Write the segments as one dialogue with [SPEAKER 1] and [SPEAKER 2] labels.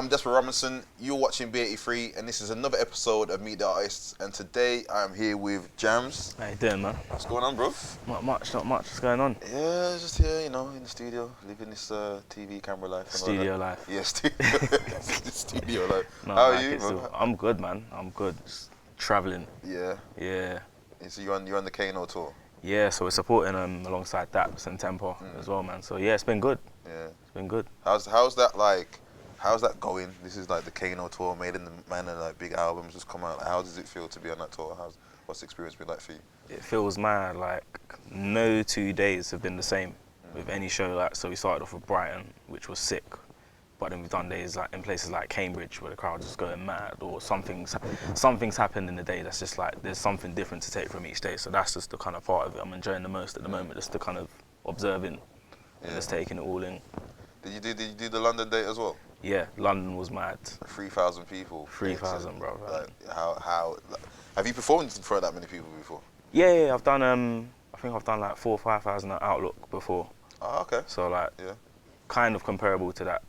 [SPEAKER 1] I'm Despa Robinson. You're watching B83, and this is another episode of Meet the Artists. And today I'm here with Jammz.
[SPEAKER 2] How you doing, man?
[SPEAKER 1] What's going on, bro?
[SPEAKER 2] Not much. What's going on?
[SPEAKER 1] Yeah, just here, in the studio, living this TV camera life.
[SPEAKER 2] Studio life.
[SPEAKER 1] Yeah, studio life.
[SPEAKER 2] No,
[SPEAKER 1] How
[SPEAKER 2] like
[SPEAKER 1] are you, man?
[SPEAKER 2] I'm good, man. I'm good. Just traveling.
[SPEAKER 1] Yeah.
[SPEAKER 2] Yeah.
[SPEAKER 1] So you're on the Kano tour.
[SPEAKER 2] Yeah. So we're supporting alongside Daps and Tempo as well, man. So yeah, it's been good.
[SPEAKER 1] Yeah.
[SPEAKER 2] It's been good.
[SPEAKER 1] How's that like? How's that going? This is like the Kano tour, made in the manner like big albums just come out. Like, how does it feel to be on that tour? What's the experience been like for you?
[SPEAKER 2] It feels mad. Like no 2 days have been the same with any show. Like so, we started off with Brighton, which was sick, but then we've done days like in places like Cambridge where the crowd just going mad, or something's happened in the day that's just like there's something different to take from each day. So that's just the kind of part of it I'm enjoying the most at the moment, just the kind of observing and just taking it all in.
[SPEAKER 1] Did you do the London date as well?
[SPEAKER 2] Yeah, London was mad.
[SPEAKER 1] 3,000 people.
[SPEAKER 2] 3,000, bro.
[SPEAKER 1] Like, how have you performed in front of that many people before?
[SPEAKER 2] Yeah, I've done. I think I've done like 4,000 or 5,000 at Outlook before.
[SPEAKER 1] Oh, okay.
[SPEAKER 2] So like, kind of comparable to that.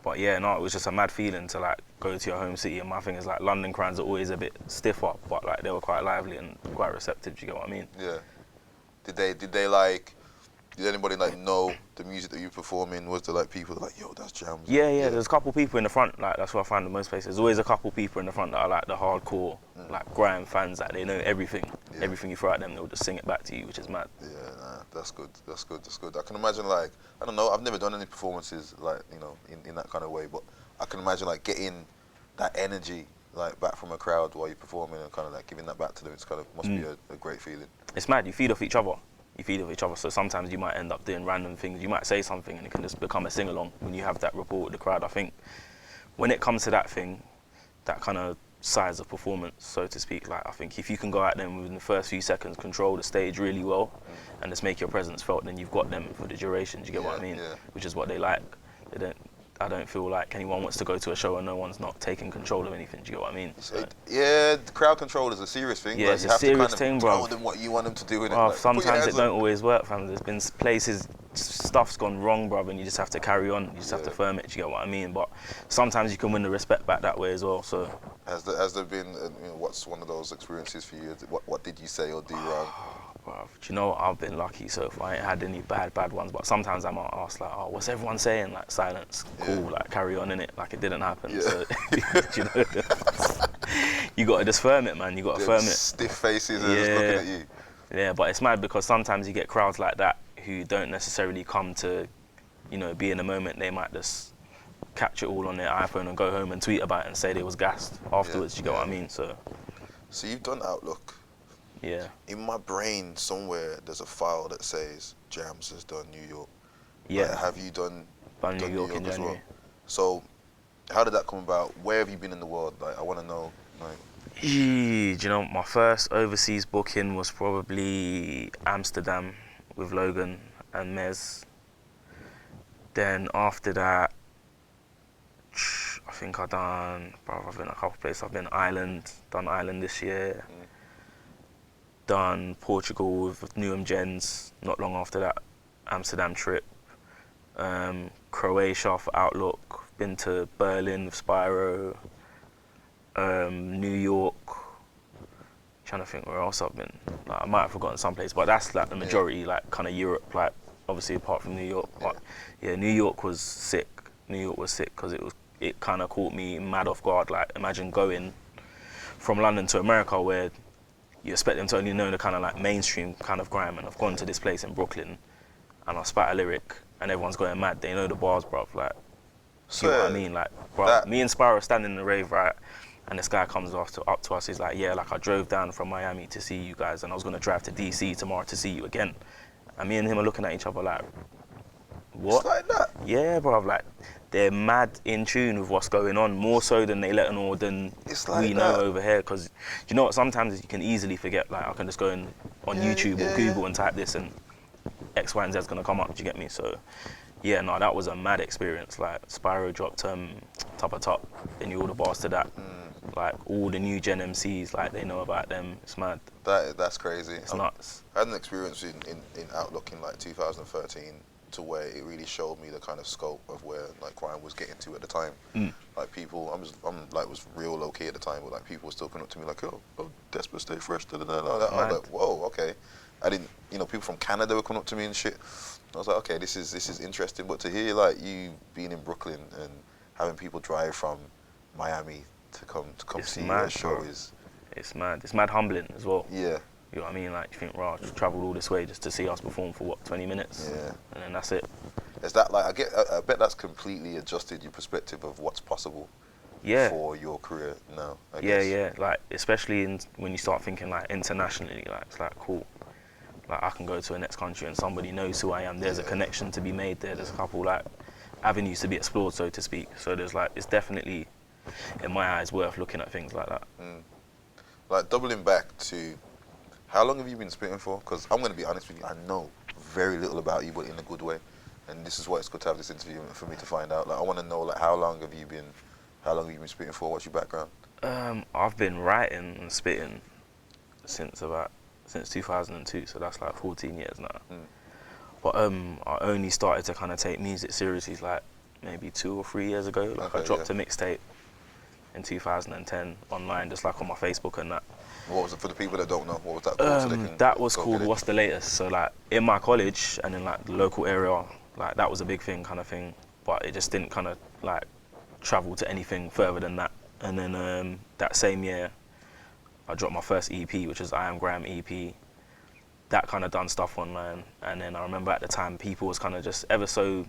[SPEAKER 2] But yeah, no, it was just a mad feeling to like go to your home city. And my thing is like London crowds are always a bit stiffer, but like they were quite lively and quite receptive. Do you get what I mean?
[SPEAKER 1] Yeah. Did anybody like know the music that you were performing? Was there like people that like, yo, that's Jammz?
[SPEAKER 2] Yeah. There's a couple people in the front. Like that's what I find in most places. There's always a couple people in the front that are like the hardcore, like grime fans. That they know everything. Yeah. Everything you throw at them, they'll just sing it back to you, which is mad.
[SPEAKER 1] Yeah, nah, that's good. I can imagine like, I don't know. I've never done any performances like in that kind of way, but I can imagine like getting that energy like back from a crowd while you're performing and kind of like giving that back to them. It's kind of must be a great feeling.
[SPEAKER 2] It's mad. You feed off each other. So sometimes you might end up doing random things. You might say something and it can just become a sing-along when you have that rapport with the crowd. I think when it comes to that thing, that kind of size of performance, so to speak, like I think if you can go out there and within the first few seconds control the stage really well and just make your presence felt, then you've got them for the duration. Do you get what I mean? Yeah. Which is what they like. I don't feel like anyone wants to go to a show and no one's not taking control of anything. Do you get what I mean? So,
[SPEAKER 1] yeah, the crowd control is a serious thing.
[SPEAKER 2] Yeah, it's a serious thing, bro.
[SPEAKER 1] Tell them what you want them to do.
[SPEAKER 2] Like, sometimes it don't always work, fam. There's been places, stuff's gone wrong, bro, and you just have to carry on. You just have to firm it. Do you get what I mean? But sometimes you can win the respect back that way as well. So,
[SPEAKER 1] has there been? What's one of those experiences for you? What did you say or do wrong?
[SPEAKER 2] Bruv, do you know what? I've been lucky so far. I ain't had any bad ones, but sometimes I might ask like, oh, what's everyone saying? Like silence, cool, like carry on in it, like it didn't happen. Yeah. So, you know, you gotta just firm it, man. You gotta firm it.
[SPEAKER 1] Stiff faces and just looking at you.
[SPEAKER 2] Yeah, but it's mad because sometimes you get crowds like that who don't necessarily come to, be in the moment. They might just catch it all on their iPhone and go home and tweet about it and say they was gassed afterwards. You get what I mean? So
[SPEAKER 1] you've done Outlook.
[SPEAKER 2] Yeah.
[SPEAKER 1] In my brain somewhere there's a file that says Jammz has done New York.
[SPEAKER 2] Yeah.
[SPEAKER 1] Like, have you done
[SPEAKER 2] New York in
[SPEAKER 1] as
[SPEAKER 2] January?
[SPEAKER 1] well? So how did that come about? Where have you been in the world? Like I want to know. Like.
[SPEAKER 2] Do you know my first overseas booking was probably Amsterdam with Logan and Mez. Then after that, I think I've been a couple of places. I've been done Ireland this year. Done Portugal with Newham Gens not long after that Amsterdam trip. Croatia for Outlook. Been to Berlin with Spyro. New York. Trying to think where else I've been. Like, I might have forgotten some place, but that's like the majority, like kind of Europe, like obviously apart from New York. But yeah, New York was sick. Because it kind of caught me mad off guard. Like imagine going from London to America where you expect them to only know the kind of like mainstream kind of grime, and I've gone to this place in Brooklyn and I spat a lyric and everyone's going mad. They know the bars, bruv. Like, see what I mean? Like, bruv, me and Spyro are standing in the rave, right? And this guy comes up to us. He's like, yeah, like I drove down from Miami to see you guys and I was going to drive to DC tomorrow to see you again. And me and him are looking at each other like, what?
[SPEAKER 1] It's like that?
[SPEAKER 2] Yeah, bruv. Like, they're mad in tune with what's going on, more so than they let know than we know over here. Because you know what, sometimes you can easily forget, like I can just go on YouTube or Google and type this and X, Y, and Z is going to come up, do you get me? So yeah, no, that was a mad experience. Like Spyro dropped Top of Top, they knew all the bars to that. Like all the new Gen MCs, like they know about them, it's mad.
[SPEAKER 1] That's crazy.
[SPEAKER 2] It's nuts.
[SPEAKER 1] I had an experience in Outlook in like 2013. to where it really showed me the kind of scope of where like crime was getting to at the time. Like people, was real low key at the time, but like people were still coming up to me like, oh, Despa, stay fresh, da da da. I was like, whoa, okay. I didn't, people from Canada were coming up to me and shit. I was like, okay, this is interesting. But to hear like you being in Brooklyn and having people drive from Miami to come see your show is.
[SPEAKER 2] It's mad. It's mad humbling as well.
[SPEAKER 1] Yeah.
[SPEAKER 2] You know what I mean? Like, you think, right, I travelled all this way just to see us perform for what, 20 minutes?
[SPEAKER 1] Yeah.
[SPEAKER 2] And then that's it.
[SPEAKER 1] Is that like, I bet that's completely adjusted your perspective of what's possible for your career now, I guess.
[SPEAKER 2] Yeah. Like, especially when you start thinking, like, internationally, like, it's like, cool. Like, I can go to a next country and somebody knows who I am. There's a connection to be made there. There's a couple, like, avenues to be explored, so to speak. So there's, like, it's definitely, in my eyes, worth looking at things like that.
[SPEAKER 1] Like, doubling back to, how long have you been spitting for? Because I'm going to be honest with you, I know very little about you, but in a good way. And this is why it's good to have this interview for me to find out. Like, I want to know, like, how long have you been spitting for? What's your background?
[SPEAKER 2] I've been writing and spitting since 2002, so that's like 14 years now. But I only started to kind of take music seriously like maybe 2 or 3 years ago. Like, I dropped a mixtape in 2010 online, just like on my Facebook and that.
[SPEAKER 1] What was it, for the people that don't know, what was that called?
[SPEAKER 2] That was called What's the Latest? So like in my college and in like the local area, like that was a big thing kind of thing, but it just didn't kind of like travel to anything further than that. And then that same year, I dropped my first EP, which is I Am Graham EP. That kind of done stuff online. And then I remember at the time, people was kind of just ever so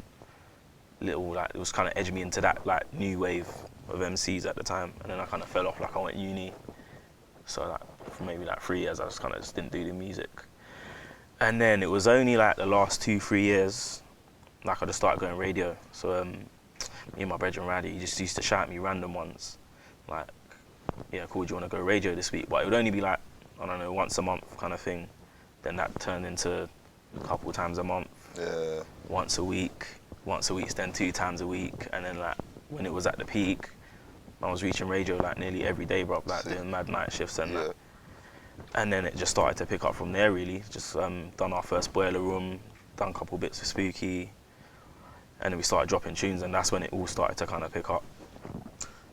[SPEAKER 2] little, like it was kind of edging me into that like new wave of MCs at the time. And then I kind of fell off, like I went uni. So like for maybe like 3 years, I just kind of didn't do the music. And then it was only like the last 2-3 years, like I just started going radio. So me and my brethren Raddy, he just used to shout at me random ones, like, yeah, cool, do you want to go radio this week? But it would only be like, I don't know, once a month kind of thing. Then that turned into a couple times a month, once a week, then 2 times a week. And then like when it was at the peak, I was reaching radio like nearly every day, bro, like doing mad night shifts and that. And then it just started to pick up from there, really. Just done our first Boiler Room, done a couple bits of Spooky, and then we started dropping tunes, and that's when it all started to kind of pick up.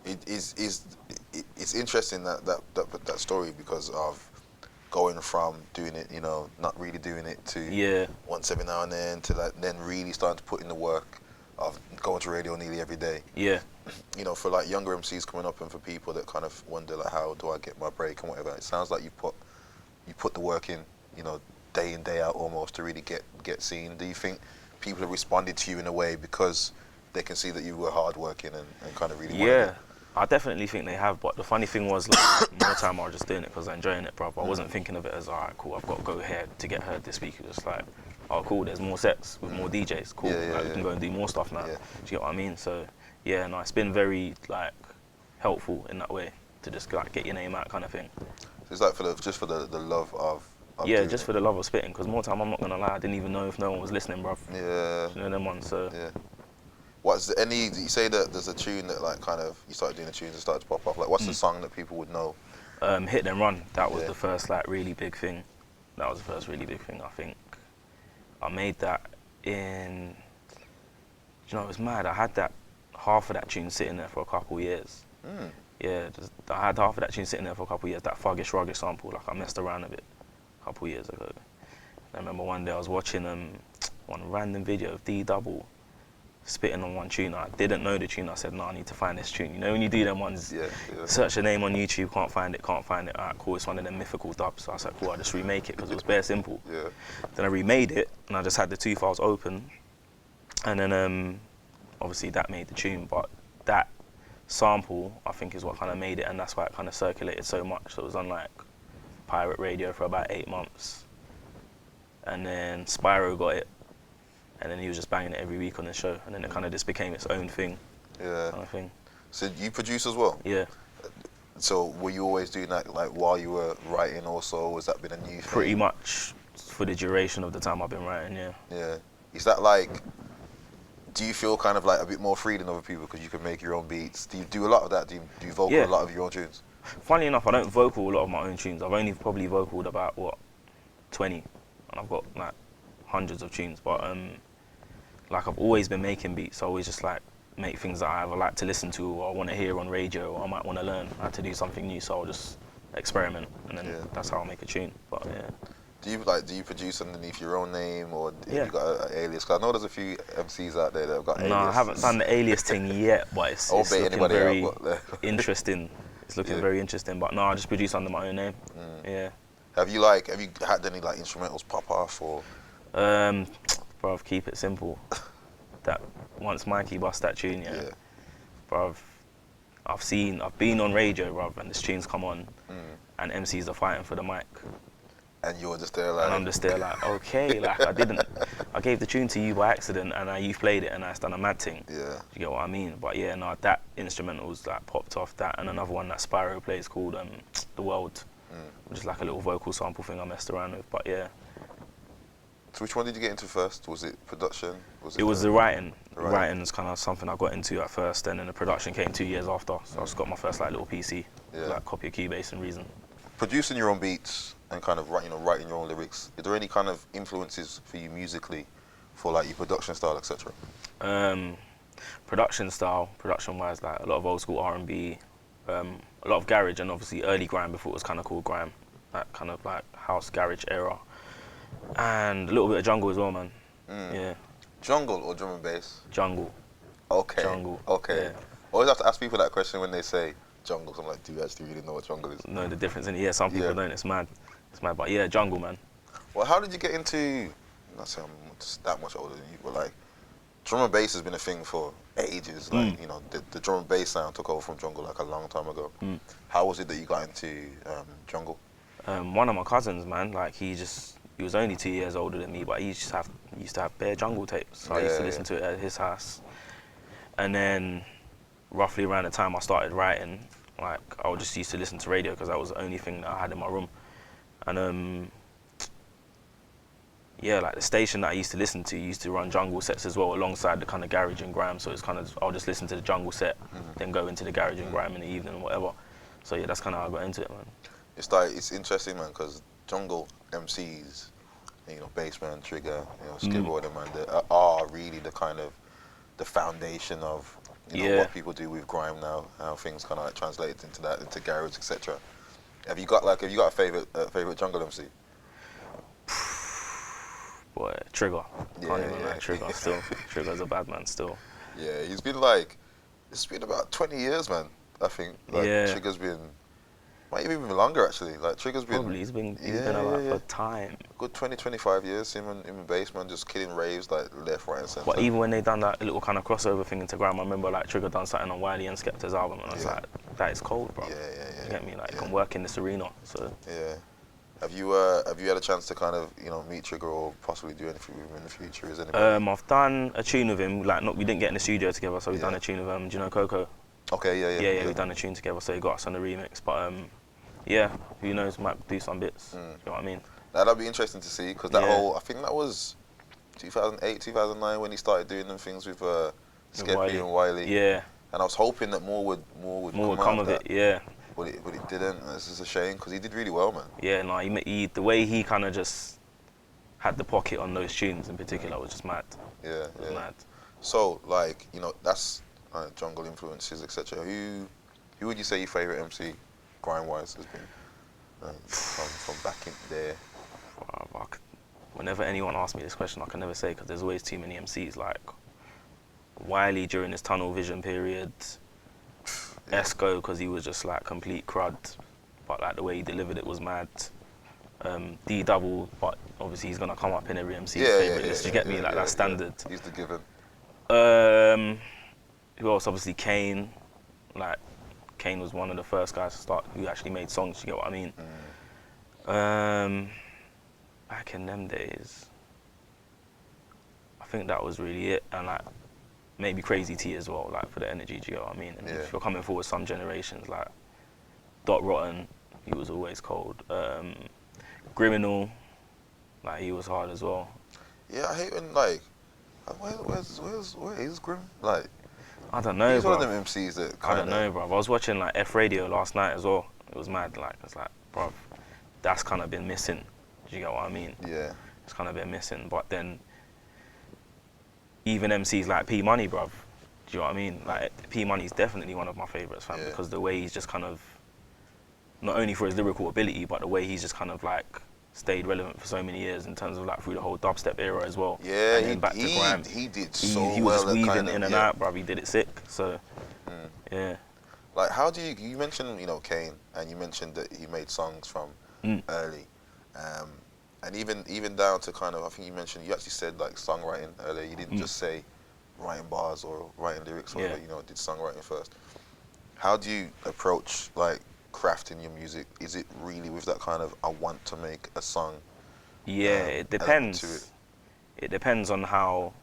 [SPEAKER 1] It's interesting that story because of going from doing it, not really doing it to once every now and then to like then really starting to put in the work of going to radio nearly every day. Yeah. For like younger MCs coming up and for people that kind of wonder like how do I get my break and whatever, it sounds like you put the work in, day in, day out almost to really get seen. Do you think people have responded to you in a way because they can see that you were hardworking and kind of really wanted it?
[SPEAKER 2] I definitely think they have, but the funny thing was, like, more time I was just doing it because I'm enjoying it, bro. I wasn't thinking of it as, alright, cool, I've got to go here to get heard this week. It was like, oh, cool, there's more sets with more DJs, cool, we can go and do more stuff now. Do you get what I mean? So, yeah, no, it's been very, like, helpful in that way to just, like, get your name out kind of thing.
[SPEAKER 1] So it's like just for the love of
[SPEAKER 2] just for the love of spitting, because more time, I'm not going to lie, I didn't even know if no one was listening, bro.
[SPEAKER 1] Yeah.
[SPEAKER 2] You know them ones, so.
[SPEAKER 1] Yeah. You say that there's a tune that like kind of, you started doing the tunes and started to pop off, like what's the song that people would know?
[SPEAKER 2] Hit Then Run, that was the first like really big thing. That was the first really big thing, I think. I made that in, it was mad, I had half of that tune sitting there for a couple years. Yeah, I had half of that tune sitting there for a couple years, that Fuggish Ruggish sample, like I messed around a bit a couple years ago. I remember one day I was watching one random video of D-Double spitting on one tune. I didn't know the tune. I said, no, I need to find this tune. When you do them ones, search a name on YouTube, can't find it. All right, cool, it's one of them mythical dubs. So I said, cool, I'll just remake it because it was bare simple. Then I remade it and I just had the 2 files open. And then obviously that made the tune, but that sample I think is what kind of made it, and that's why it kind of circulated so much. So it was on like pirate radio for about 8 months. And then Spyro got it. And then he was just banging it every week on the show, and then it kind of just became its own thing.
[SPEAKER 1] Yeah.
[SPEAKER 2] Kind of thing.
[SPEAKER 1] So you produce as well?
[SPEAKER 2] Yeah.
[SPEAKER 1] So were you always doing that like while you were writing also? Was that been a new thing?
[SPEAKER 2] Pretty much for the duration of the time I've been writing, yeah.
[SPEAKER 1] Yeah. Is that like, do you feel kind of like a bit more free than other people because you can make your own beats? Do you do a lot of that? Do you vocal a lot of your own tunes?
[SPEAKER 2] Funny enough, I don't vocal a lot of my own tunes. I've only probably vocaled about, 20? And I've got like hundreds of tunes, but like I've always been making beats. I always just like make things that I either like to listen to or I want to hear on radio or I might want to learn how to do something new. So I'll just experiment and then that's how I make a tune. But yeah.
[SPEAKER 1] Do you produce underneath your own name or
[SPEAKER 2] Yeah.
[SPEAKER 1] you got an alias? Because I know there's a few MCs out there that have got aliases.
[SPEAKER 2] No, I haven't done the alias thing yet, but it's looking very interesting. It's looking very interesting. But no, I just produce under my own name. Yeah.
[SPEAKER 1] Have you had any like instrumentals pop off or?
[SPEAKER 2] Bruv, keep it simple. That once Mikey bust that tune, bruv, I've been on radio, bruv, and this tune's come on, and MCs are fighting for the mic.
[SPEAKER 1] And you're just there like.
[SPEAKER 2] And I'm just there like, okay, like I gave the tune to you by accident, and you've played it, and it's done a mad thing.
[SPEAKER 1] Yeah.
[SPEAKER 2] You get what I mean? But yeah, no, that instrumental's like popped off. That and another one that Spyro plays called The World, which is like a little vocal sample thing I messed around with. But yeah.
[SPEAKER 1] So which one did you get into first? Was it production?
[SPEAKER 2] It was the writing. Writing is kind of something I got into at first, and then the production came 2 years after. So I just got my first like little PC, like copy of Cubase and Reason. Producing
[SPEAKER 1] your own beats and kind of writing your own lyrics. Is there any kind of influences for you musically, for like your production style, etc.?
[SPEAKER 2] Production-wise, like a lot of old school R&B, a lot of garage, and obviously early grime before it was kind of called grime, that kind of like house garage era. And a little bit of jungle as well, man. Yeah.
[SPEAKER 1] Jungle or drum and bass?
[SPEAKER 2] Jungle.
[SPEAKER 1] Okay.
[SPEAKER 2] Jungle.
[SPEAKER 1] Okay.
[SPEAKER 2] Yeah.
[SPEAKER 1] Always have to ask people that question when they say jungle. So I'm like, do you actually really know what jungle is?
[SPEAKER 2] No, the difference in it. Yeah, some people don't. It's mad. It's mad. But yeah, jungle, man.
[SPEAKER 1] Well, how did you get into? Not saying I'm just that much older than you, but like, drum and bass has been a thing for ages. Like, you know, the drum and bass sound took over from jungle like a long time ago. How was it that you got into jungle?
[SPEAKER 2] One of my cousins, man. Like he was only 2 years older than me, but he used to have bare jungle tapes. So I used to listen to it at his house. And then, roughly around the time I started writing, like I would just used to listen to radio because that was the only thing that I had in my room. And yeah, like the station that I used to listen to used to run jungle sets as well, alongside the kind of garage and grime. So it's kind of I'll just listen to the jungle set, then go into the garage and grime in the evening or whatever. So yeah, that's kind of how I got into it, man.
[SPEAKER 1] It's interesting, man, because jungle MCs, you know, Bassman, Trigger, you know, Skid Row, man, they are really the kind of the foundation of what people do with grime now, how things kind of like translate into garage, etc. Have you got a favorite jungle MC?
[SPEAKER 2] Boy, Trigger. Can't even like Trigger still. Trigger's a bad man still.
[SPEAKER 1] Yeah, it's been about 20 years, man. I think Trigger's been. Might even longer actually. Like Trigger's been.
[SPEAKER 2] Probably he's been alive for time.
[SPEAKER 1] Good 20, 25 years. Him and Bassman just killing raves like left, right, and centre.
[SPEAKER 2] But even when they done that little kind of crossover thing into grime, I remember like Trigger done something on Wiley and Skepta's album, and I was like, that is cold, bro.
[SPEAKER 1] Yeah.
[SPEAKER 2] You get me? Like you can work in this arena. So.
[SPEAKER 1] Yeah. Have you had a chance to kind of meet Trigger or possibly do anything with him in the future? Is anybody?
[SPEAKER 2] I've done a tune with him. Like we didn't get in the studio together, so we've done a tune with him. Do you know Coco?
[SPEAKER 1] Okay, yeah.
[SPEAKER 2] We've done a tune together, so he got us on the remix. But yeah, who knows, might do some bits. You know what I mean?
[SPEAKER 1] That'd be interesting to see, because I think that was 2008, 2009 when he started doing them things with Skeppy and Wiley.
[SPEAKER 2] Yeah.
[SPEAKER 1] And I was hoping that more would come of it.
[SPEAKER 2] Yeah.
[SPEAKER 1] But it didn't. This is a shame, because he did really well, man.
[SPEAKER 2] Yeah, no, the way he kind of just had the pocket on those tunes in particular was just mad.
[SPEAKER 1] Yeah,
[SPEAKER 2] it was mad.
[SPEAKER 1] So, like, that's jungle influences, etc. Who would you say your favourite MC, grime-wise, has been from back in there?
[SPEAKER 2] Whenever anyone asks me this question, I can never say, because there's always too many MCs. Like Wiley during his tunnel vision period. Esco, because he was just like complete crud, but like the way he delivered it was mad. D Double, but obviously he's gonna come up in every MC's favourite list. You get me? Like that's standard.
[SPEAKER 1] He's the given.
[SPEAKER 2] Who else? Obviously Kane. Like Kane was one of the first guys who actually made songs. You get what I mean? Back in them days, I think that was really it, and like. Maybe Crazy T as well, like for the energy, do you know what I mean? And if you're coming forward some generations, like Dot Rotten, he was always cold. Criminal, like he was hard as well.
[SPEAKER 1] Yeah, I hate when like, where is Grim? Like,
[SPEAKER 2] I don't know,
[SPEAKER 1] he's
[SPEAKER 2] bro.
[SPEAKER 1] one of them MCs that
[SPEAKER 2] I don't know, bro. I was watching like F Radio last night as well. It was mad, like, it's like, bro, that's kind of been missing. Do you get what I mean?
[SPEAKER 1] Yeah.
[SPEAKER 2] It's kind of been missing, but then even MCs like P Money, bruv. Do you know what I mean? Like P Money's definitely one of my favourites, fam, because the way he's just kind of, not only for his lyrical ability, but the way he's just kind of like stayed relevant for so many years in terms of like through the whole dubstep era as well.
[SPEAKER 1] Yeah,
[SPEAKER 2] and then back to grime.
[SPEAKER 1] He did so
[SPEAKER 2] he
[SPEAKER 1] well.
[SPEAKER 2] was just weaving
[SPEAKER 1] kind of,
[SPEAKER 2] in and out, bruv. He did it sick. So, yeah.
[SPEAKER 1] Like, how do you mentioned, you know, Kane, and you mentioned that he made songs from early, and even down to kind of, I think you mentioned, you actually said like songwriting earlier. You didn't just say writing bars or writing lyrics or whatever, you know, did songwriting first. How do you approach like crafting your music? Is it really with that kind of, I want to make a song?
[SPEAKER 2] Yeah, it depends. It depends on how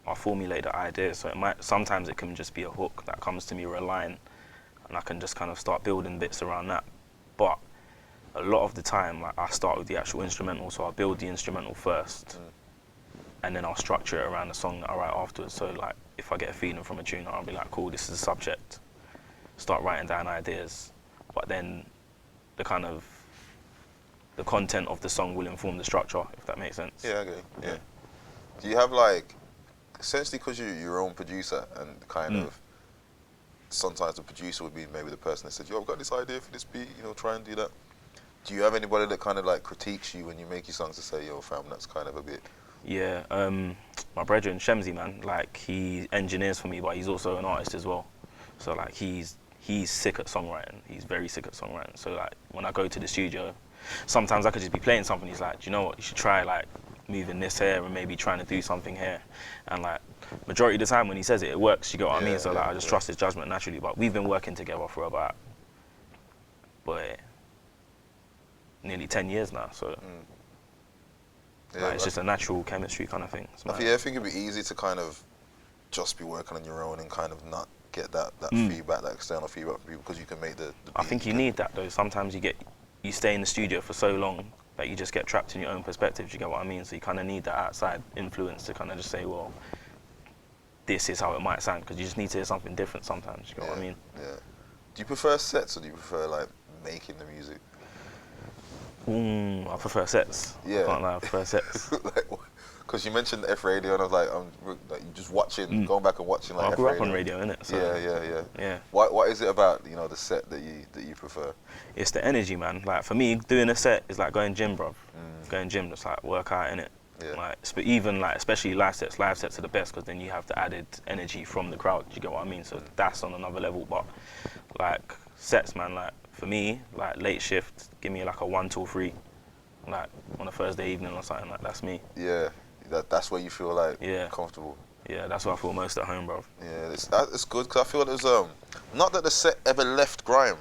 [SPEAKER 2] I formulate the idea. So sometimes it can just be a hook that comes to me, or a line, and I can just kind of start building bits around that. But a lot of the time, like, I start with the actual instrumental, so I'll build the instrumental first, and then I'll structure it around the song that I write afterwards. So like, if I get a feeling from a tune, I'll be like, cool, this is the subject. Start writing down ideas, but then the content of the song will inform the structure, if that makes sense.
[SPEAKER 1] Yeah, okay. Yeah. Do you have like, essentially because you're your own producer and kind of, sometimes the producer would be maybe the person that said, yo, I've got this idea for this beat, you know, try and do that. Do you have anybody that kind of like critiques you when you make your songs to say, yo, fam, that's kind of a bit...
[SPEAKER 2] Yeah, my brethren, Shemzy, man, like, he engineers for me, but he's also an artist as well. So like, he's sick at songwriting. He's very sick at songwriting. So like, when I go to the studio, sometimes I could just be playing something, he's like, do you know what, you should try like moving this here and maybe trying to do something here. And like, majority of the time when he says it, it works, you get what I mean? So like, I just trust his judgment naturally. But we've been working together for about, nearly 10 years now, so like, it's just a natural chemistry kind of thing.
[SPEAKER 1] I think it'd be easy to kind of just be working on your own and kind of not get that feedback, that external feedback from people, because you can make the
[SPEAKER 2] I think you need that though. Sometimes you stay in the studio for so long that you just get trapped in your own perspective, you get what I mean? So you kind of need that outside influence to kind of just say, well, this is how it might sound, because you just need to hear something different sometimes, you get what I mean?
[SPEAKER 1] Yeah. Do you prefer sets or do you prefer like making the music?
[SPEAKER 2] I prefer sets.
[SPEAKER 1] Yeah.
[SPEAKER 2] I can't lie, I prefer sets.
[SPEAKER 1] Because you mentioned F radio, and I was like, I'm like just watching, going back and watching like.
[SPEAKER 2] I grew up on radio, innit? So
[SPEAKER 1] yeah. What is it about, you know, the set that you prefer?
[SPEAKER 2] It's the energy, man. Like, for me, doing a set is like going gym, bruv. Going gym, just like work out, innit?
[SPEAKER 1] Yeah.
[SPEAKER 2] Like, even like, especially live sets are the best, because then you have the added energy from the crowd. You get what I mean? So that's on another level. But like sets, man, like for me, like late shift, give me like a 1 till 3, like on a Thursday evening or something. Like, that's me.
[SPEAKER 1] Yeah. That's where you feel like comfortable.
[SPEAKER 2] Yeah, that's where I feel most at home, bro.
[SPEAKER 1] Yeah, it's good, because I feel there's not that the set ever left grime,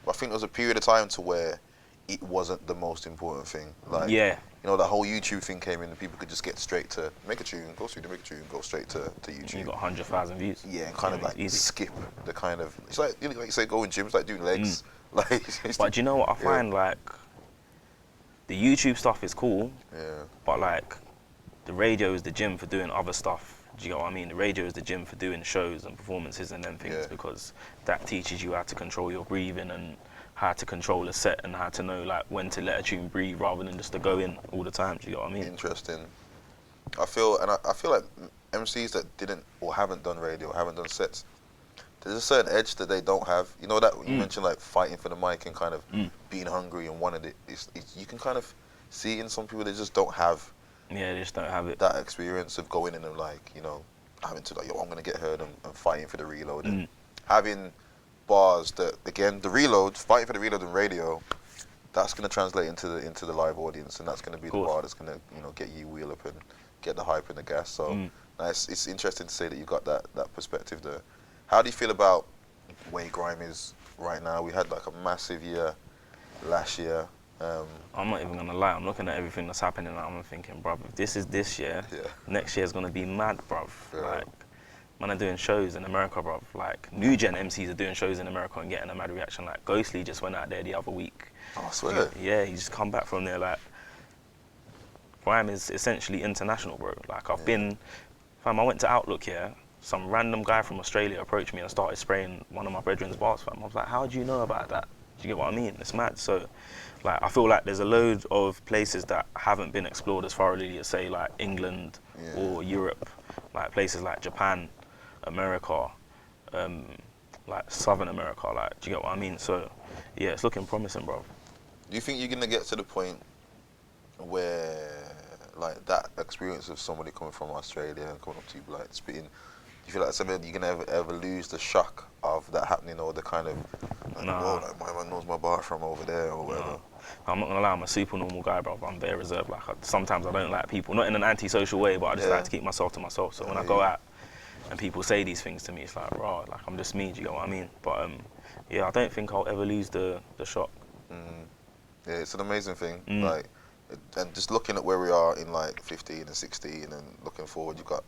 [SPEAKER 1] but I think there was a period of time to where it wasn't the most important thing. Like, you know, the whole YouTube thing came in and people could just get straight to make a tune, go studio, make a tune, go straight to YouTube.
[SPEAKER 2] You got 100,000 views.
[SPEAKER 1] Yeah, and kind of like easy. Skip the kind of, it's like, you know, like you say, going gym, it's like doing legs. Like,
[SPEAKER 2] but do you know what I find? Like, the YouTube stuff is cool, but like, the radio is the gym for doing other stuff. Do you get what I mean? The radio is the gym for doing shows and performances and them things, because that teaches you how to control your breathing and how to control a set and how to know like when to let a tune breathe rather than just to go in all the time. Do you get what I mean?
[SPEAKER 1] Interesting. I feel like MCs that didn't or haven't done radio, haven't done sets, there's a certain edge that they don't have. You know that you mentioned like fighting for the mic and kind of being hungry and wanted it. You can kind of see in some people they just don't have.
[SPEAKER 2] Yeah, they just don't have it.
[SPEAKER 1] That experience of going in and like, you know, having to like, yo, I'm gonna get heard and fighting for the reload and having bars that, again, the reload, fighting for the reload in radio, that's gonna translate into the live audience, and that's gonna be the bar that's gonna, you know, get you wheel up and get the hype and the gas. So it's interesting to say that you got that perspective there. How do you feel about the way grime is right now? We had like a massive year last year.
[SPEAKER 2] I'm not even gonna lie, I'm looking at everything that's happening and I'm thinking, bruv, if this is this year, next year's gonna be mad, bruv. Like, man are doing shows in America, bruv. Like, new gen MCs are doing shows in America and getting a mad reaction. Like, Ghostly just went out there the other week.
[SPEAKER 1] Oh, I swear.
[SPEAKER 2] Yeah, he just come back from there. Like, grime is essentially international, bro. Like, I went to Outlook here. Some random guy from Australia approached me and started spraying one of my brethren's bars, fam. I was like, how do you know about that? Do you get what I mean? It's mad. So, like, I feel like there's a load of places that haven't been explored as thoroughly as, say, like England or Europe. like places like Japan, America, like Southern America. Like, do you get what I mean? So, yeah, it's looking promising, bro.
[SPEAKER 1] Do you think you're gonna get to the point where, like, that experience of somebody coming from Australia and coming up to you, like, spitting? Do you feel like something you're gonna ever lose the shock of that happening, or the kind of, like,
[SPEAKER 2] Nah.
[SPEAKER 1] whoa, like, my man knows my bar from over there or whatever?
[SPEAKER 2] Nah. I'm not gonna lie, I'm a super normal guy, bro. I'm very reserved. Like, sometimes I don't like people, not in an anti-social way, but I just like to keep myself to myself. So when I go out and people say these things to me, it's like, raw, like, I'm just me. Do you get what I mean? But yeah, I don't think I'll ever lose the shock.
[SPEAKER 1] Yeah, it's an amazing thing. Like, and just looking at where we are in like 15 and 16, and looking forward, you've got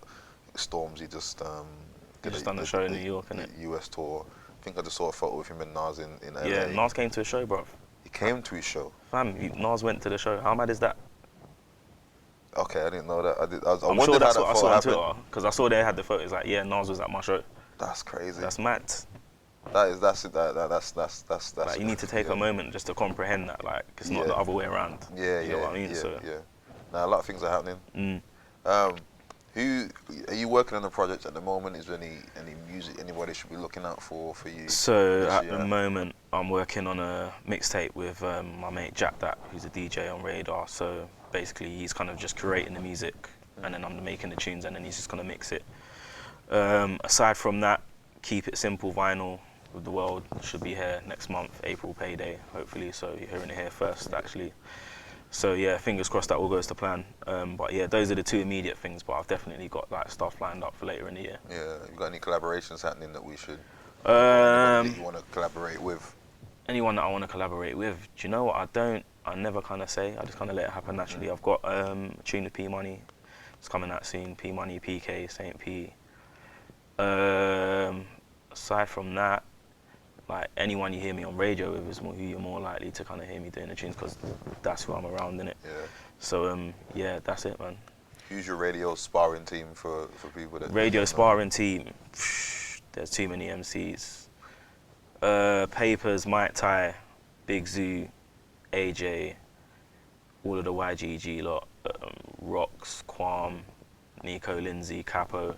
[SPEAKER 1] Stormzy just
[SPEAKER 2] done a show in New York, innit?
[SPEAKER 1] US tour. I think I just saw a photo with him and Nas in LA.
[SPEAKER 2] Yeah, Nas came to a show, bro.
[SPEAKER 1] He came to his show.
[SPEAKER 2] Fam, Nas went to the show. How mad is that?
[SPEAKER 1] Okay, I didn't know that.
[SPEAKER 2] I'm sure that's what I saw on Twitter, because I saw they had the photos. Like, yeah, Nas was at my show.
[SPEAKER 1] That's crazy.
[SPEAKER 2] That's mad.
[SPEAKER 1] That's
[SPEAKER 2] Like, you need to take a moment just to comprehend that. Like, it's not the other way around.
[SPEAKER 1] Yeah,
[SPEAKER 2] you know what I mean?
[SPEAKER 1] Yeah. Now, a lot of things are happening. Who are you working on a project at the moment? Is there any music anybody should be looking out for you?
[SPEAKER 2] So at the moment, I'm working on a mixtape with my mate Jack, who's a DJ on Radar. So basically, he's kind of just curating the music, and then I'm making the tunes, and then he's just gonna mix it. Aside from that, Keep It Simple vinyl with the world should be here next month, April payday, hopefully. So you're hearing it here first, actually. So yeah, fingers crossed that all goes to plan. But yeah, those are the two immediate things. But I've definitely got like stuff lined up for later in the year.
[SPEAKER 1] Yeah, you got any collaborations happening that we should?
[SPEAKER 2] That
[SPEAKER 1] you want to collaborate with?
[SPEAKER 2] Anyone that I want to collaborate with? Do you know what? I never kind of say. I just kind of let it happen naturally. I've got a tune with P Money. It's coming out soon. P Money, PK, Saint P. Aside from that, like anyone you hear me on radio with is who you're more likely to kind of hear me doing the tunes, because that's who I'm around, innit?
[SPEAKER 1] Yeah.
[SPEAKER 2] So yeah, that's it, man.
[SPEAKER 1] Who's your radio sparring team for people that?
[SPEAKER 2] Radio sparring team. There's too many MCs. Papers, Mike Ty, Big Zoo, AJ, all of the YGG lot, Rocks, Quam, Nico, Lindsay, Capo.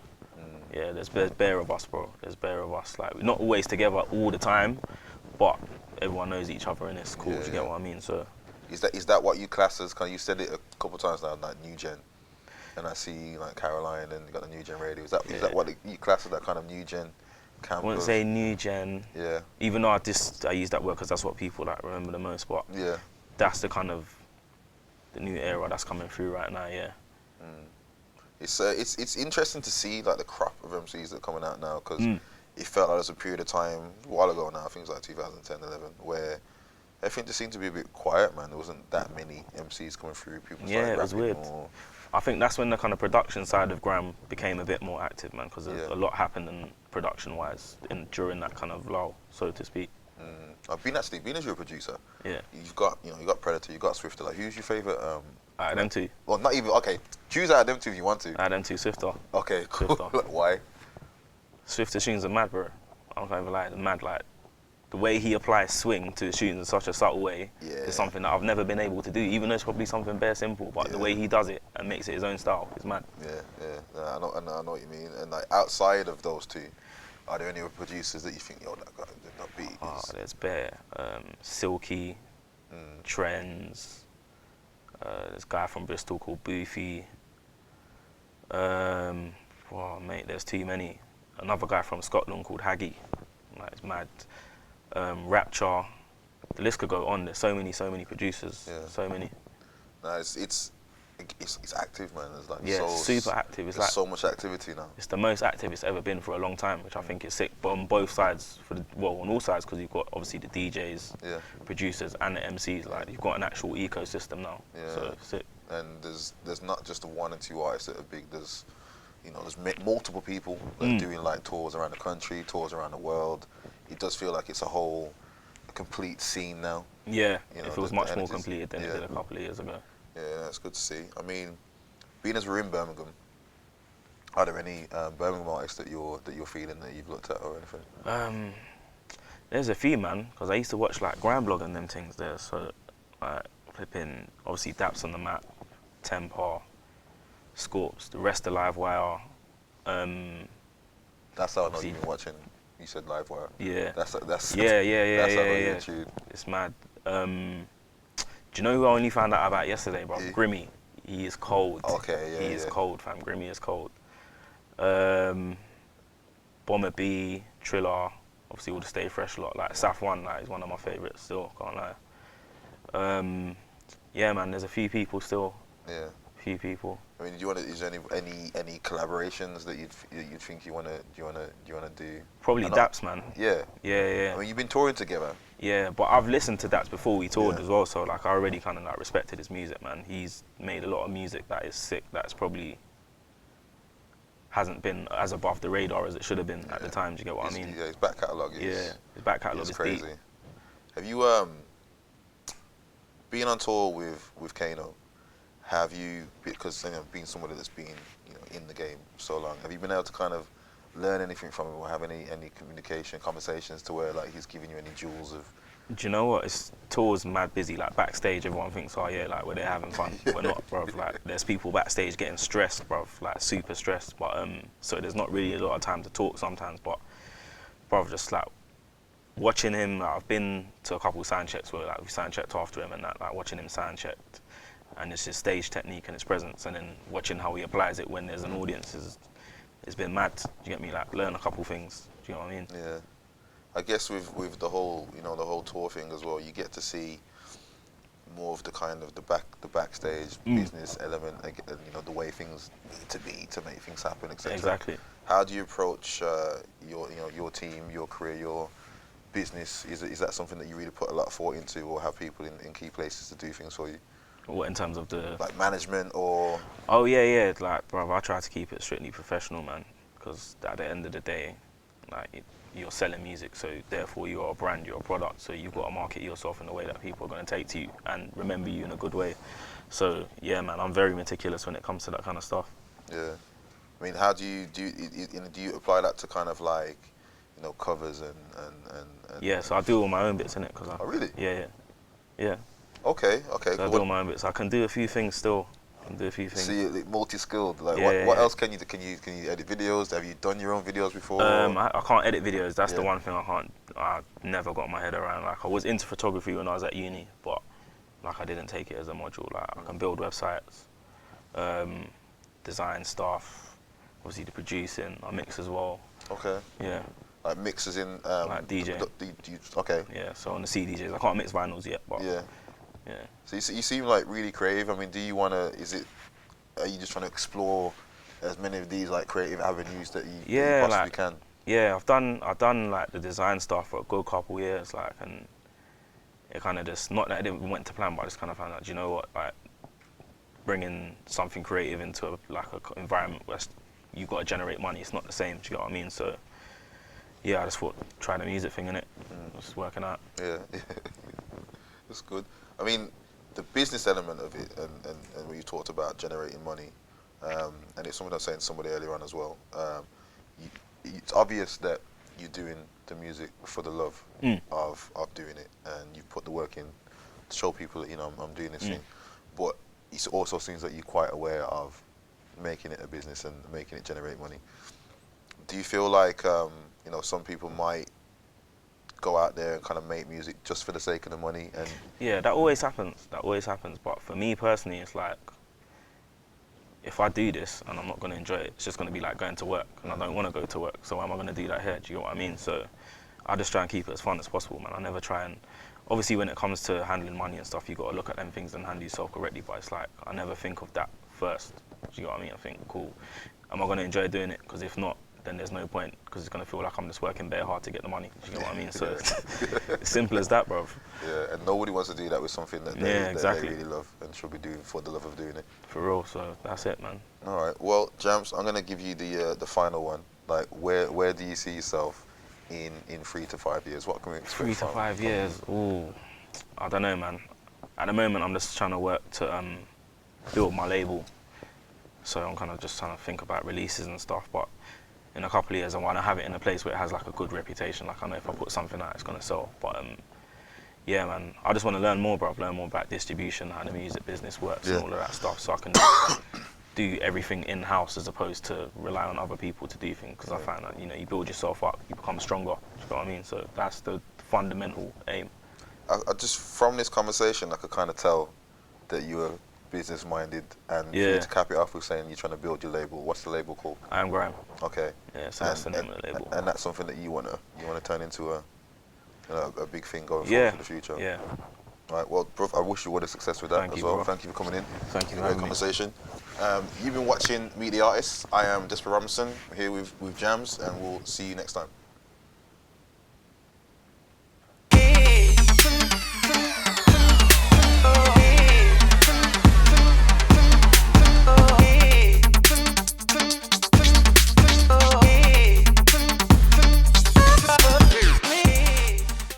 [SPEAKER 2] Yeah, there's bare of us, bro. There's bare of us. Like, we're not always together all the time, but everyone knows each other and it's cool. Do you get what I mean? So,
[SPEAKER 1] is that what you class as? Cause you said it a couple times now, like new gen, and I see like Caroline and you got the new gen radio. Is that what you class as, that kind of new gen camp?
[SPEAKER 2] I wouldn't say new gen.
[SPEAKER 1] Yeah.
[SPEAKER 2] Even though I use that word because that's what people like remember the most. But
[SPEAKER 1] yeah,
[SPEAKER 2] that's the kind of the new era that's coming through right now. Yeah.
[SPEAKER 1] It's interesting to see like the crop of MCs that are coming out now, because it felt like there was a period of time a while ago now, things like 2010, 11, where everything just seemed to be a bit quiet, man. There wasn't that many MCs coming through. People started
[SPEAKER 2] it was weird.
[SPEAKER 1] more.
[SPEAKER 2] I think that's when the kind of production side of Gram became a bit more active, man, because a lot happened production-wise during that kind of lull, so to speak.
[SPEAKER 1] Being as your producer,
[SPEAKER 2] yeah,
[SPEAKER 1] you've got Predator, you've got Swifter. Like, who's your favourite?
[SPEAKER 2] Out of them two.
[SPEAKER 1] Well, not even. Okay, choose out of them two if you want to.
[SPEAKER 2] Out of them two, Swifter.
[SPEAKER 1] Okay, cool.
[SPEAKER 2] Swifter.
[SPEAKER 1] Why?
[SPEAKER 2] Swifter tunes are mad, bro. I'm not even like mad. Like the way he applies swing to the tunes in such a subtle way is something that I've never been able to do. Even though it's probably something bare simple, but the way he does it and makes it his own style is mad.
[SPEAKER 1] Yeah. I know what you mean. And like outside of those two, are there any other producers that you think, yo, that guy, that beat?
[SPEAKER 2] There's bare. Silky, Trends. There's a guy from Bristol called Boofy. Wow, mate, there's too many. Another guy from Scotland called Haggy. Like, it's mad. Rapture. The list could go on. There's so many producers. Yeah. So many.
[SPEAKER 1] No, it's active, man. It's like
[SPEAKER 2] super active. It's
[SPEAKER 1] like so much activity now.
[SPEAKER 2] It's the most active it's ever been for a long time, which I think is sick. But on both sides, on all sides, because you've got obviously the DJs, producers, and the MCs. Like, you've got an actual ecosystem now. Yeah. So sick.
[SPEAKER 1] And there's not just the one and two artists that are big. There's multiple people that are doing like tours around the country, tours around the world. It does feel like it's a complete scene now.
[SPEAKER 2] Yeah. It feels much more completed than it did a couple of years ago.
[SPEAKER 1] Yeah, that's good to see. I mean, being as we're in Birmingham, are there any Birmingham artists that you're feeling that you've looked at or anything?
[SPEAKER 2] There's a few, man, because I used to watch like Grindblog and them things there. So like flipping, obviously Daps on the Map, Temper, Scorps, the rest of Livewire,
[SPEAKER 1] That's how I know you've been watching. You said live wire.
[SPEAKER 2] Yeah.
[SPEAKER 1] That's
[SPEAKER 2] That's
[SPEAKER 1] how I know
[SPEAKER 2] yeah.
[SPEAKER 1] you're tuned.
[SPEAKER 2] It's mad. Do you know who I only found out about yesterday, bro?
[SPEAKER 1] Yeah.
[SPEAKER 2] Grimmy. He is cold.
[SPEAKER 1] Okay, yeah,
[SPEAKER 2] He is
[SPEAKER 1] yeah.
[SPEAKER 2] cold, fam. Grimmy is cold. Bomber B, Triller, obviously all the Stay Fresh lot. Like Saf One, like, is one of my favourites still, can't lie. Yeah, man, there's a few people still.
[SPEAKER 1] Yeah.
[SPEAKER 2] A few people.
[SPEAKER 1] I mean, is there any collaborations that you'd think you wanna do?
[SPEAKER 2] Probably Daps, man.
[SPEAKER 1] Yeah.
[SPEAKER 2] Yeah.
[SPEAKER 1] I mean, you've been touring together.
[SPEAKER 2] Yeah, but I've listened to Daps before we toured
[SPEAKER 1] Yeah.
[SPEAKER 2] as well, so like I already kind of like respected his music, man. He's made a lot of music that is sick. That's probably hasn't been as above the radar as it should have been at the time. Do you get what I mean?
[SPEAKER 1] Yeah, his back catalogue is.
[SPEAKER 2] His back catalogue is
[SPEAKER 1] crazy.
[SPEAKER 2] deep.
[SPEAKER 1] Have you been on tour with Kano? Have you, because being somebody that's been in the game so long, have you been able to kind of learn anything from him or have any communication conversations to where like he's giving you any jewels of?
[SPEAKER 2] Do you know what? It's tours mad busy. Like backstage, everyone thinks, oh yeah, like we're there having fun. We're not, bruv. Like there's people backstage getting stressed, bruv. Like super stressed. But so there's not really a lot of time to talk sometimes. But bruv, just like watching him. Like, I've been to a couple sound checks where like we sound checked after him and that. Like watching him sound checked, and it's his stage technique and his presence, and then watching how he applies it when there's an audience it's been mad. Do you get me? Like learn a couple things. Do you know what I mean?
[SPEAKER 1] Yeah. I guess with the whole the whole tour thing as well, you get to see more of the kind of the backstage business element, and the way things need to be to make things happen, etc.
[SPEAKER 2] Exactly.
[SPEAKER 1] How do you approach your team, your career, your business? Is that something that you really put a lot of thought into, or have people in key places to do things for you?
[SPEAKER 2] What, in terms of the
[SPEAKER 1] like management or?
[SPEAKER 2] Oh yeah. Like, bro, I try to keep it strictly professional, man. Because at the end of the day, like you're selling music, so therefore you're a brand, you're a product. So you've got to market yourself in a way that people are going to take to you and remember you in a good way. So yeah, man, I'm very meticulous when it comes to that kind of stuff.
[SPEAKER 1] Yeah. I mean, how do you apply that to kind of like covers and
[SPEAKER 2] Yeah, so I do all my own bits in it.
[SPEAKER 1] Oh really?
[SPEAKER 2] Yeah.
[SPEAKER 1] Okay.
[SPEAKER 2] So I do all my own bits. I can do a few things still.
[SPEAKER 1] So you're like, multi-skilled. Like,
[SPEAKER 2] Yeah,
[SPEAKER 1] what else can you do? Can you edit videos? Have you done your own videos before?
[SPEAKER 2] I can't edit videos. That's the one thing I never got my head around. Like I was into photography when I was at uni, but like I didn't take it as a module. Like I can build websites, design stuff, obviously the producing. I mix as well.
[SPEAKER 1] Okay.
[SPEAKER 2] Yeah.
[SPEAKER 1] Like mixes in.
[SPEAKER 2] Like DJ.
[SPEAKER 1] Okay.
[SPEAKER 2] Yeah. So on the CDJs, I can't mix vinyls yet, but
[SPEAKER 1] yeah.
[SPEAKER 2] Yeah.
[SPEAKER 1] So you seem like really creative. I mean, do you want to? Are you just trying to explore as many of these like creative avenues that you possibly can?
[SPEAKER 2] Yeah, I've done like the design stuff for a good couple years, like, and it kind of just, not that it didn't went to plan, but I just kind of found out, you know what, like bringing something creative into a environment where you got to generate money, it's not the same. Do you know what I mean? So yeah, I just thought try the music thing in it. It's working out.
[SPEAKER 1] Yeah. That's good. I mean, the business element of it, and what you talked about generating money, and it's something I was saying to somebody earlier on as well. It's obvious that you're doing the music for the love of doing it, and you put the work in to show people that I'm doing this thing. But it also seems that you're quite aware of making it a business and making it generate money. Do you feel like some people might go out there and kind of make music just for the sake of the money? And
[SPEAKER 2] yeah, that always happens. But for me personally, it's like, if I do this and I'm not going to enjoy it, it's just going to be like going to work, and I don't want to go to work, so why am I going to do that here? Do you know what I mean? So I just try and keep it as fun as possible, man. I never try and, obviously when it comes to handling money and stuff, you got to look at them things and handle yourself correctly, but it's like, I never think of that first. Do you know what I mean? I think, cool, am I going to enjoy doing it? Because if not, then there's no point, because it's going to feel like I'm just working bare hard to get the money. Do you know what I mean? So it's simple as that, bro.
[SPEAKER 1] Yeah, and nobody wants to do that with something that they really love and should be doing for the love of doing it.
[SPEAKER 2] For real, so that's it, man.
[SPEAKER 1] All right, well, Jammz, I'm going to give you the final one. Like, where do you see yourself in 3 to 5 years? What can we expect?
[SPEAKER 2] 3 to 5 years, ooh, I don't know, man. At the moment, I'm just trying to work to build my label. So I'm kind of just trying to think about releases and stuff, but in a couple of years, I want to have it in a place where it has like a good reputation. Like I know if I put something out, it's gonna sell. But yeah, man, I just want to learn more, bro. Learn more about distribution, how the music business works, and all of that stuff, so I can do everything in house as opposed to rely on other people to do things. Because I find that you build yourself up, you become stronger. Do you know what I mean? So that's the fundamental aim.
[SPEAKER 1] I just from this conversation, I could kind of tell that you were business minded, and for you to cap it off with saying you're trying to build your label. What's the label called?
[SPEAKER 2] I Am Grime.
[SPEAKER 1] Okay.
[SPEAKER 2] Yeah, so that's the name of the label.
[SPEAKER 1] And that's something that you wanna turn into a big thing going forward for the future.
[SPEAKER 2] Yeah.
[SPEAKER 1] All right. Well, bro, I wish you all the success with that as well. Bro. Thank you for coming in.
[SPEAKER 2] Thank you for
[SPEAKER 1] having
[SPEAKER 2] having
[SPEAKER 1] me. Conversation. You've been watching Meet the Artists. I am Despa here with Jammz, and we'll see you next time.